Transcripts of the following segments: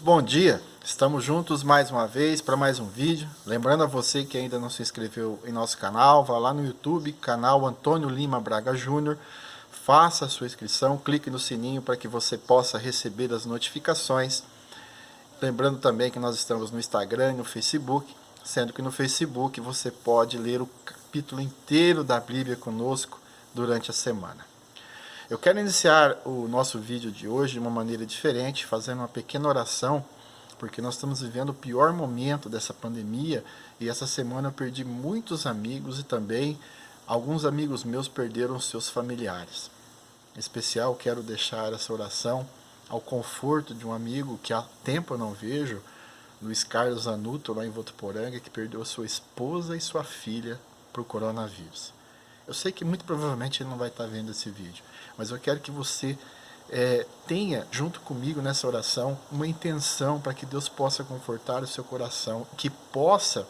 Bom dia, estamos juntos mais uma vez para mais um vídeo. Lembrando a você que ainda não se inscreveu em nosso canal, vá lá no YouTube, canal Antônio Lima Braga Júnior, faça a sua inscrição, clique no sininho para que você possa receber as notificações. Lembrando também que nós estamos no Instagram e no Facebook, sendo que no Facebook você pode ler o capítulo inteiro da Bíblia conosco durante a semana. Eu quero iniciar o nosso vídeo de hoje de uma maneira diferente, fazendo uma pequena oração, porque nós estamos vivendo o pior momento dessa pandemia e essa semana eu perdi muitos amigos e também alguns amigos meus perderam seus familiares. Em especial, quero deixar essa oração ao conforto de um amigo que há tempo eu não vejo, Luiz Carlos Anuto, lá em Votuporanga, que perdeu sua esposa e sua filha para o coronavírus. Eu sei que muito provavelmente ele não vai estar vendo esse vídeo, mas eu quero que você tenha, junto comigo nessa oração, uma intenção para que Deus possa confortar o seu coração, que possa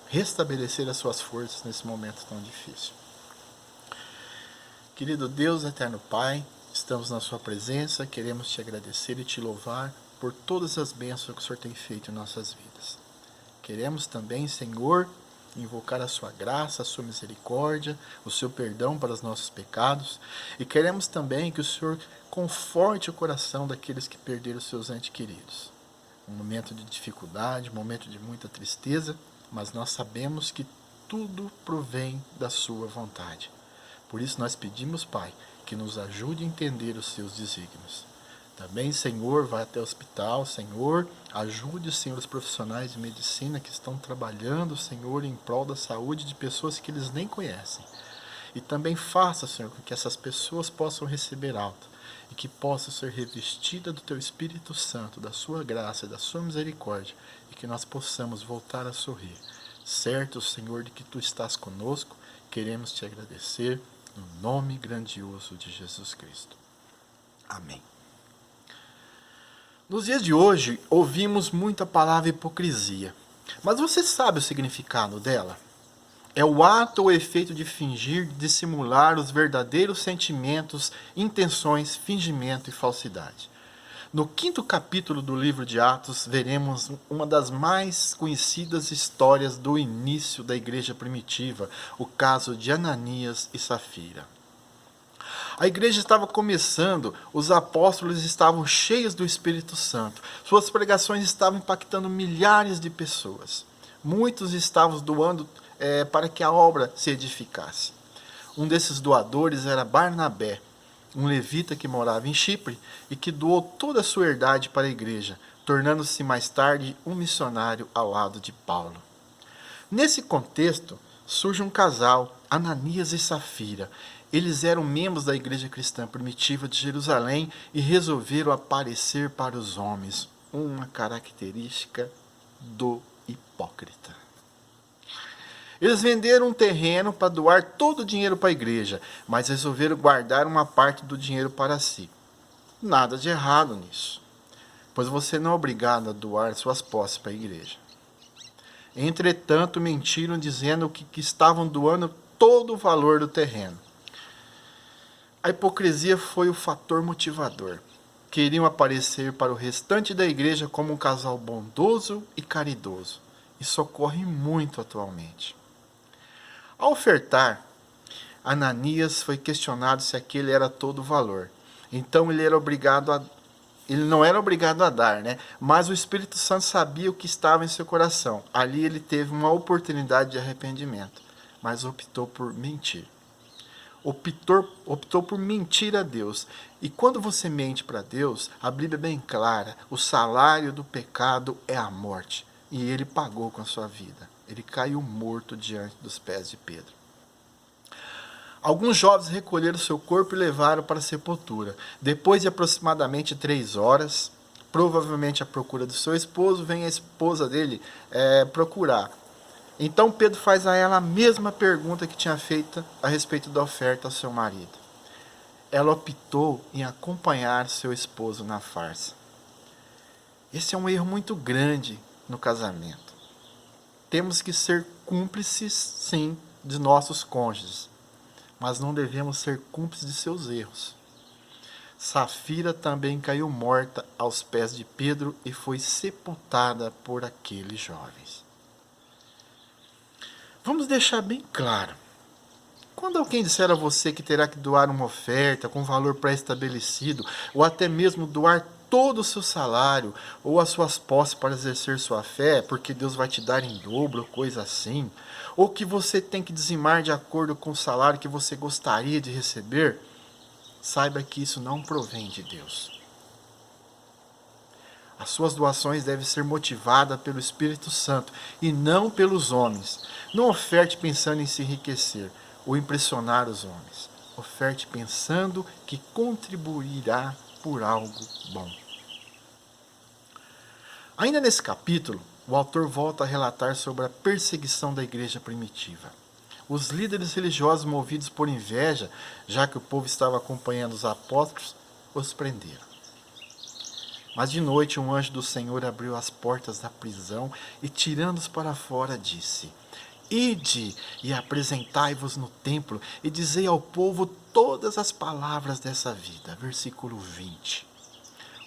restabelecer as suas forças nesse momento tão difícil. Querido Deus, eterno Pai, estamos na sua presença, queremos te agradecer e te louvar por todas as bênçãos que o Senhor tem feito em nossas vidas. Queremos também, Senhor, invocar a sua graça, a sua misericórdia, o seu perdão para os nossos pecados. E queremos também que o Senhor conforte o coração daqueles que perderam seus entes queridos. Um momento de dificuldade, um momento de muita tristeza, mas nós sabemos que tudo provém da sua vontade. Por isso nós pedimos, Pai, que nos ajude a entender os seus desígnios. Também, Senhor, vai até o hospital, Senhor, ajude, Senhor, os profissionais de medicina que estão trabalhando, Senhor, em prol da saúde de pessoas que eles nem conhecem. E também faça, Senhor, com que essas pessoas possam receber alta e que possam ser revestidas do Teu Espírito Santo, da Sua graça e da Sua misericórdia, e que nós possamos voltar a sorrir. Certo, Senhor, de que Tu estás conosco, queremos Te agradecer no nome grandioso de Jesus Cristo. Amém. Nos dias de hoje, ouvimos muita palavra hipocrisia. Mas você sabe o significado dela? É o ato ou efeito de fingir, de dissimular os verdadeiros sentimentos, intenções, fingimento e falsidade. No 5º capítulo do livro de Atos, veremos uma das mais conhecidas histórias do início da igreja primitiva, o caso de Ananias e Safira. A igreja estava começando, os apóstolos estavam cheios do Espírito Santo. Suas pregações estavam impactando milhares de pessoas. Muitos estavam doando para que a obra se edificasse. Um desses doadores era Barnabé, um levita que morava em Chipre e que doou toda a sua herdade para a igreja, tornando-se mais tarde um missionário ao lado de Paulo. Nesse contexto, surge um casal, Ananias e Safira. Eles eram membros da igreja cristã primitiva de Jerusalém e resolveram aparecer para os homens, uma característica do hipócrita. Eles venderam um terreno para doar todo o dinheiro para a igreja, mas resolveram guardar uma parte do dinheiro para si. Nada de errado nisso, pois você não é obrigado a doar suas posses para a igreja. Entretanto, mentiram dizendo que estavam doando todo o valor do terreno. A hipocrisia foi o fator motivador. Queriam aparecer para o restante da igreja como um casal bondoso e caridoso. Isso ocorre muito atualmente. Ao ofertar, Ananias foi questionado se aquele era todo o valor. Então ele não era obrigado a dar, né? Mas o Espírito Santo sabia o que estava em seu coração. Ali ele teve uma oportunidade de arrependimento, mas optou por mentir. Optou por mentir a Deus. E quando você mente para Deus, a Bíblia é bem clara, o salário do pecado é a morte. E ele pagou com a sua vida. Ele caiu morto diante dos pés de Pedro. Alguns jovens recolheram seu corpo e levaram para a sepultura. Depois de aproximadamente 3 horas, provavelmente à procura do seu esposo, vem a esposa dele procurar. Então Pedro faz a ela a mesma pergunta que tinha feito a respeito da oferta ao seu marido. Ela optou em acompanhar seu esposo na farsa. Esse é um erro muito grande no casamento. Temos que ser cúmplices, sim, de nossos cônjuges, mas não devemos ser cúmplices de seus erros. Safira também caiu morta aos pés de Pedro e foi sepultada por aqueles jovens. Vamos deixar bem claro. Quando alguém disser a você que terá que doar uma oferta com valor pré-estabelecido, ou até mesmo doar todo o seu salário ou as suas posses para exercer sua fé, porque Deus vai te dar em dobro, coisa assim, ou que você tem que dizimar de acordo com o salário que você gostaria de receber, saiba que isso não provém de Deus. As suas doações devem ser motivadas pelo Espírito Santo e não pelos homens. Não oferte pensando em se enriquecer ou impressionar os homens. Oferte pensando que contribuirá por algo bom. Ainda nesse capítulo, o autor volta a relatar sobre a perseguição da igreja primitiva. Os líderes religiosos, movidos por inveja, já que o povo estava acompanhando os apóstolos, os prenderam. Mas de noite um anjo do Senhor abriu as portas da prisão e, tirando-os para fora, disse: Ide e apresentai-vos no templo e dizei ao povo todas as palavras dessa vida. Versículo 20.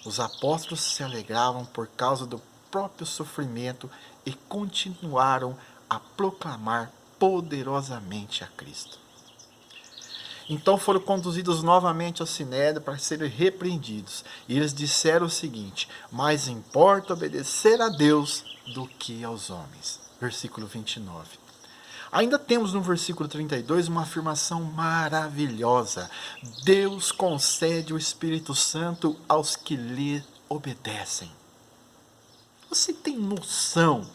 Os apóstolos se alegravam por causa do próprio sofrimento e continuaram a proclamar poderosamente a Cristo. Então foram conduzidos novamente ao Sinédrio para serem repreendidos. E eles disseram o seguinte: mais importa obedecer a Deus do que aos homens. Versículo 29. Ainda temos no versículo 32 uma afirmação maravilhosa. Deus concede o Espírito Santo aos que lhe obedecem. Você tem noção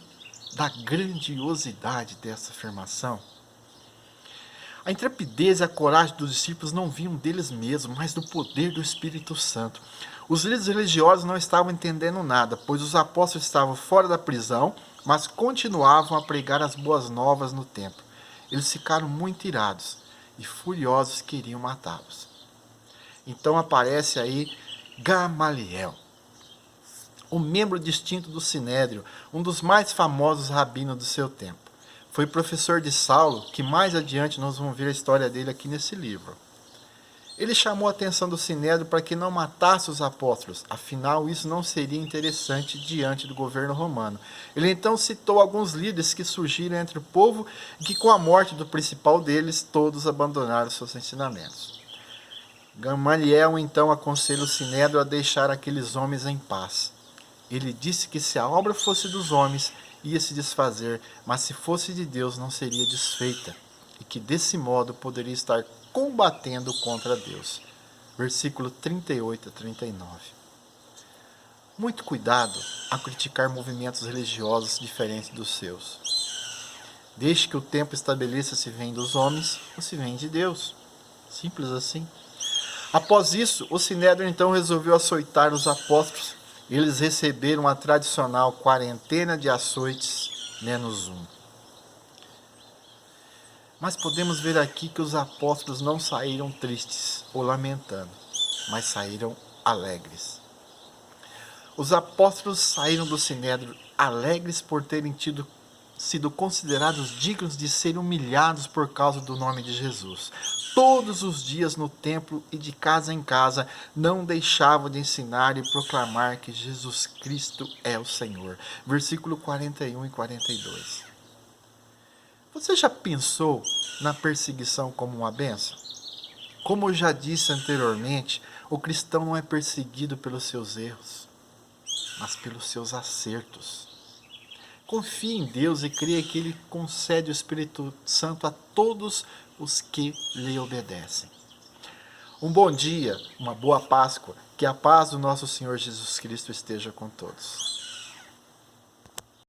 da grandiosidade dessa afirmação? A intrepidez e a coragem dos discípulos não vinham deles mesmos, mas do poder do Espírito Santo. Os líderes religiosos não estavam entendendo nada, pois os apóstolos estavam fora da prisão, mas continuavam a pregar as boas novas no templo. Eles ficaram muito irados e furiosos queriam matá-los. Então aparece aí Gamaliel, um membro distinto do Sinédrio, um dos mais famosos rabinos do seu tempo. Foi professor de Saulo, que mais adiante nós vamos ver a história dele aqui nesse livro. Ele chamou a atenção do Sinédrio para que não matasse os apóstolos, afinal isso não seria interessante diante do governo romano. Ele então citou alguns líderes que surgiram entre o povo e que com a morte do principal deles, todos abandonaram seus ensinamentos. Gamaliel então aconselha o Sinédrio a deixar aqueles homens em paz. Ele disse que se a obra fosse dos homens, ia se desfazer, mas se fosse de Deus, não seria desfeita, e que desse modo poderia estar combatendo contra Deus. Versículo 38 a 39. Muito cuidado a criticar movimentos religiosos diferentes dos seus. Deixe que o tempo estabeleça se vem dos homens ou se vem de Deus. Simples assim. Após isso, o Sinédrio então resolveu açoitar os apóstolos. Eles receberam a tradicional quarentena de açoites -1. Mas podemos ver aqui que os apóstolos não saíram tristes ou lamentando, mas saíram alegres. Os apóstolos saíram do Sinédrio alegres por terem sido considerados dignos de serem humilhados por causa do nome de Jesus. Todos os dias no templo e de casa em casa não deixavam de ensinar e proclamar que Jesus Cristo é o Senhor. Versículo 41 e 42. Você já pensou na perseguição como uma bênção? Como eu já disse anteriormente, o cristão não é perseguido pelos seus erros, mas pelos seus acertos. Confie em Deus e creia que Ele concede o Espírito Santo a todos os que lhe obedecem. Um bom dia, uma boa Páscoa, que a paz do nosso Senhor Jesus Cristo esteja com todos.